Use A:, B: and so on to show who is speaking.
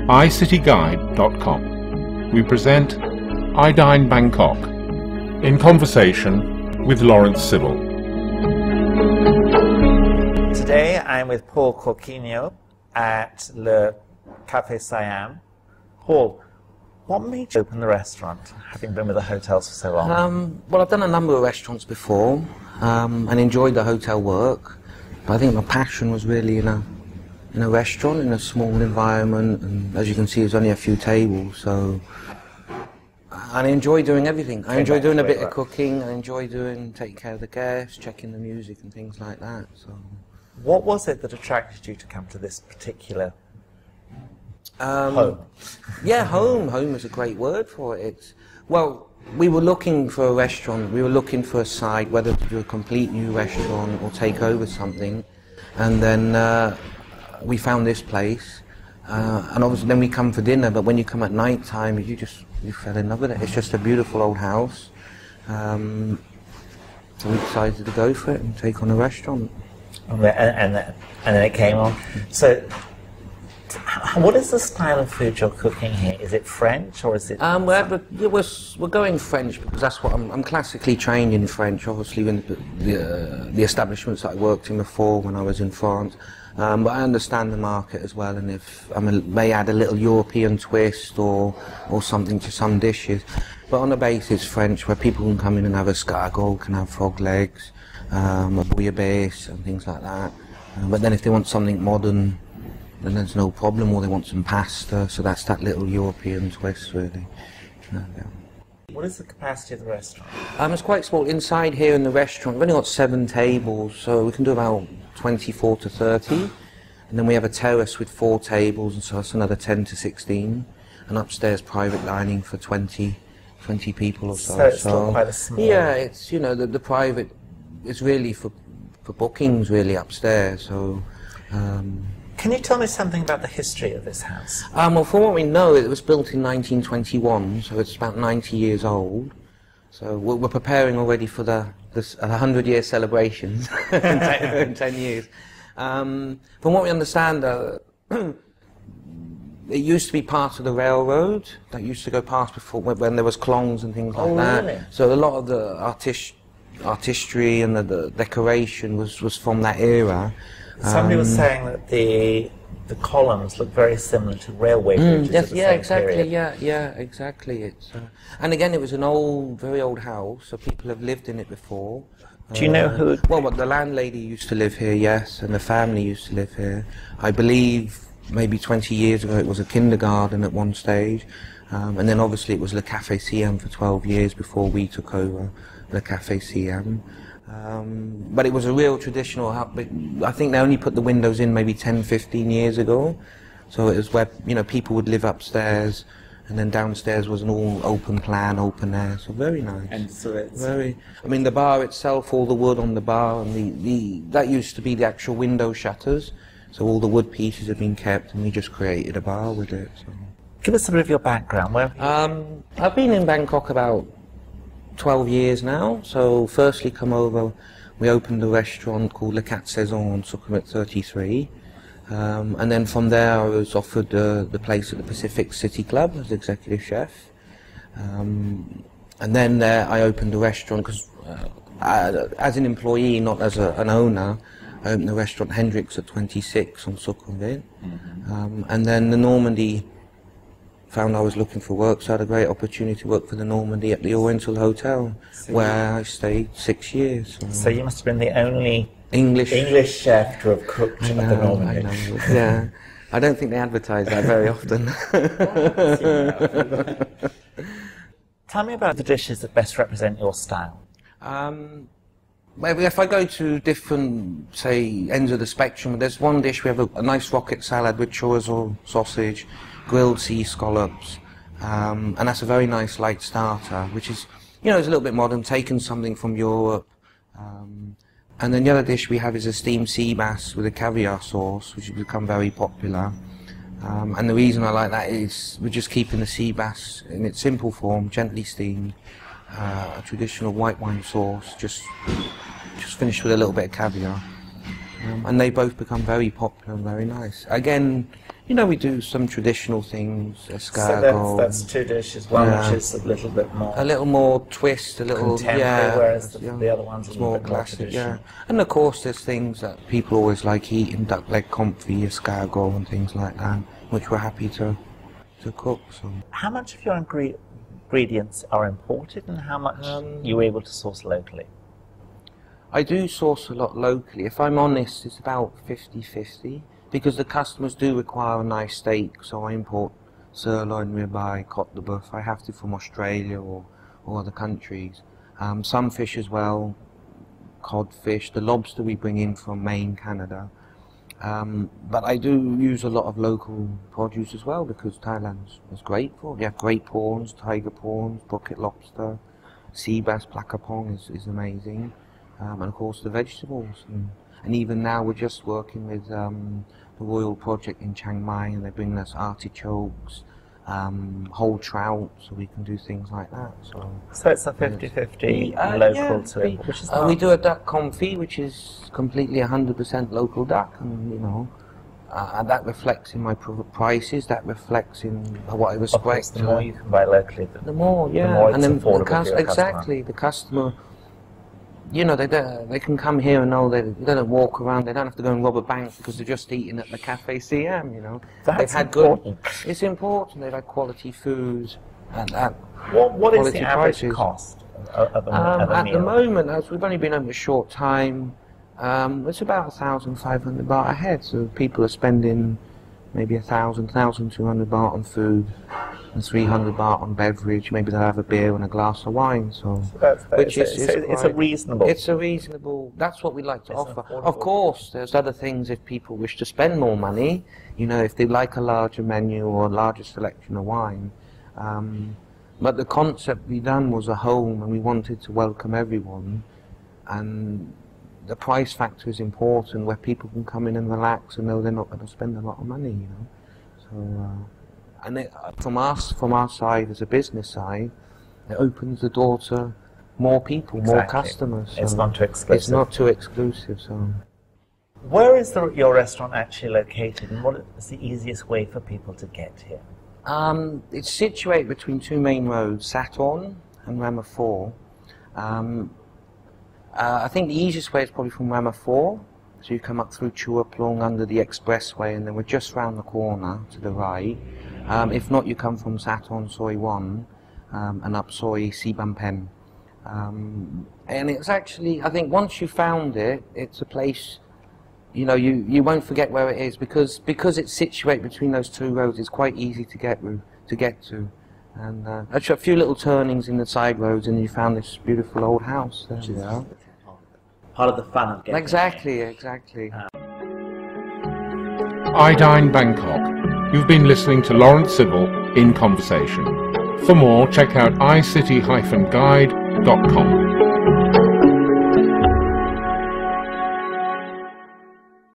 A: icityguide.com, we present iDine Bangkok in conversation with Laurence Civil.
B: Today I'm with Paul Quarchioni at Café Siam. Paul, what made you open the restaurant, having been with the hotels for so long?
C: Well, I've done a number of restaurants before and enjoyed the hotel work, but I think my passion was really in a restaurant, in a small environment, and as you can see there's only a few tables, so I enjoy doing everything. I enjoy doing a bit of cooking, I enjoy taking care of the guests, checking the music and things like that. So,
B: what was it that attracted you to come to this particular home?
C: Yeah, home. Home is a great word for it. Well, we were looking for a restaurant, we were looking for a site, whether to do a complete new restaurant or take over something, and then we found this place, and obviously then we come for dinner, but when you come at night time, you fell in love with it. It's just a beautiful old house, so we decided to go for it and take on a restaurant.
B: And then it came on. So, what is the style of food you're cooking here? Is it French or is it?
C: We're going French because that's what I'm classically trained in French. Obviously, in the establishments that I worked in before when I was in France, but I understand the market as well. And if I may add a little European twist or something to some dishes, but on the basis French, where people can come in and have escargot, can have frog legs, a bouillabaisse and things like that. But then if they want something modern, then there's no problem, or they want some pasta, so that's that little European twist, really. Yeah.
B: What is the capacity of the restaurant?
C: It's quite small. Inside here in the restaurant, we've only got 7 tables, so we can do about 24 to 30. And then we have a terrace with 4 tables, and so that's another 10 to 16. And upstairs, private dining for 20 people or so.
B: So it's still quite a small...
C: Yeah, it's, the private, it's really for bookings, really, upstairs, so...
B: Can you tell me something about the history of this house?
C: Well, from what we know, it was built in 1921, so it's about 90 years old. So we're preparing already for the 100-year celebrations in 10 years. From what we understand, it used to be part of the railroad that used to go past before, when there was clongs and things like that.
B: Really?
C: So a lot of the artistry and the decoration was from that era.
B: Somebody was saying that the columns look very similar to railway bridges of the same period.
C: Yeah, exactly. It's and again, it was an very old house, so people have lived in it before.
B: Do you know who?
C: Well, the landlady used to live here, yes, and the family used to live here. I believe maybe 20 years ago it was a kindergarten at one stage, and then obviously it was LeCafeSiam for 12 years before we took over LeCafeSiam. But it was a real traditional house. I think they only put the windows in maybe 10, 15 years ago. So it was where, people would live upstairs, and then downstairs was an all open plan, open air. So very nice.
B: And so it's...
C: the bar itself, all the wood on the bar, and that used to be the actual window shutters. So all the wood pieces had been kept, and we just created a bar with it. So.
B: Give us a bit of your background. Where
C: I've been in Bangkok about 12 years now. So firstly come over, we opened a restaurant called LeCafeSiam on Sukhumvit 33, and then from there I was offered the place at the Pacific City Club as executive chef, and then there I opened a restaurant because as an employee, not as an owner, I opened the restaurant Hendrix at 26 on Sukhumvit, and then the Normandie found I was looking for work, so I had a great opportunity to work for the Normandie at the Oriental Hotel, where I stayed 6 years.
B: So you must have been the only
C: English
B: chef to have cooked at the Normandie.
C: I know, yeah. I don't think they advertise that very often.
B: Tell me about the dishes that best represent your style.
C: Maybe if I go to different, say, ends of the spectrum, there's one dish, we have a nice rocket salad with chorizo sausage, grilled sea scallops, and that's a very nice light starter, which is, it's a little bit modern, taken something from Europe. And then the other dish we have is a steamed sea bass with a caviar sauce, which has become very popular. And the reason I like that is we're just keeping the sea bass in its simple form, gently steamed, a traditional white wine sauce, just finished with a little bit of caviar. And they both become very popular and very nice. Again, you know, we do some traditional things, escargot.
B: So that's two dishes, one which is a little bit more...
C: A little more twist, a little...
B: contemporary, whereas the other one's a little bit more traditional.
C: And of course there's things that people always like eating, duck leg confit, escargot and things like that, which we're happy to cook. So.
B: How much of your ingredients are imported and how much are you able to source locally?
C: I do source a lot locally. If I'm honest, it's about 50-50, because the customers do require a nice steak, so I import sirloin, ribeye, cote de boeuf. I have to from Australia or other countries. Some fish as well, codfish, the lobster we bring in from Maine, Canada. But I do use a lot of local produce as well, because Thailand's great for it. You have great prawns, tiger prawns, bucket lobster, sea bass, plakapong is amazing. And of course the vegetables, and even now we're just working with the Royal Project in Chiang Mai, and they're bringing us artichokes, whole trout, so we can do things like that.
B: So it's a 50-50 local to it, which is
C: we do a duck confit, which is completely 100% local duck, and you know, and that reflects in my prices. That reflects in what I respect.
B: Of course, the more you can buy locally,
C: the more,
B: the more it's affordable for
C: exactly, the customer. You know, they can come here and know they don't walk around, they don't have to go and rob a bank because they're just eating at the Café Siam, you know.
B: That's important.
C: It's important, they've had quality food and
B: what is the average cost of a
C: at
B: meal?
C: the moment, as we've only been open a short time, it's about 1,500 baht a head, so people are spending maybe 1,200 baht on food, and 300 baht on beverage. Maybe they'll have a beer and a glass of wine. So
B: it's a reasonable.
C: It's a reasonable. That's what we like to offer. Of course, there's other things if people wish to spend more money. You know, if they like a larger menu or a larger selection of wine. But the concept we done was a home, and we wanted to welcome everyone. And the price factor is important, where people can come in and relax and know they're not going to spend a lot of money. You know, so. And from our side, as a business side, it opens the door to more people, more customers. So
B: it's not too exclusive.
C: It's not too exclusive. So,
B: where is your restaurant actually located, and what is the easiest way for people to get here?
C: It's situated between two main roads, Saturn and Rama 4. I think the easiest way is probably from Rama 4. So you come up through Chua Plong under the expressway, and then we're just round the corner to the right. If not, you come from Saturn Soi 1 and up Soi Sibam Pen. And it's actually, I think once you found it, it's a place, you know, you won't forget where it is, because it's situated between those two roads. It's quite easy to get to. And actually a few little turnings in the side roads, and you found this beautiful old house there. You know?
B: Part of the fun of getting
C: Exactly.
A: iDine Bangkok. You've been listening to Laurence Civil in Conversation. For more, check out icity-guide.com.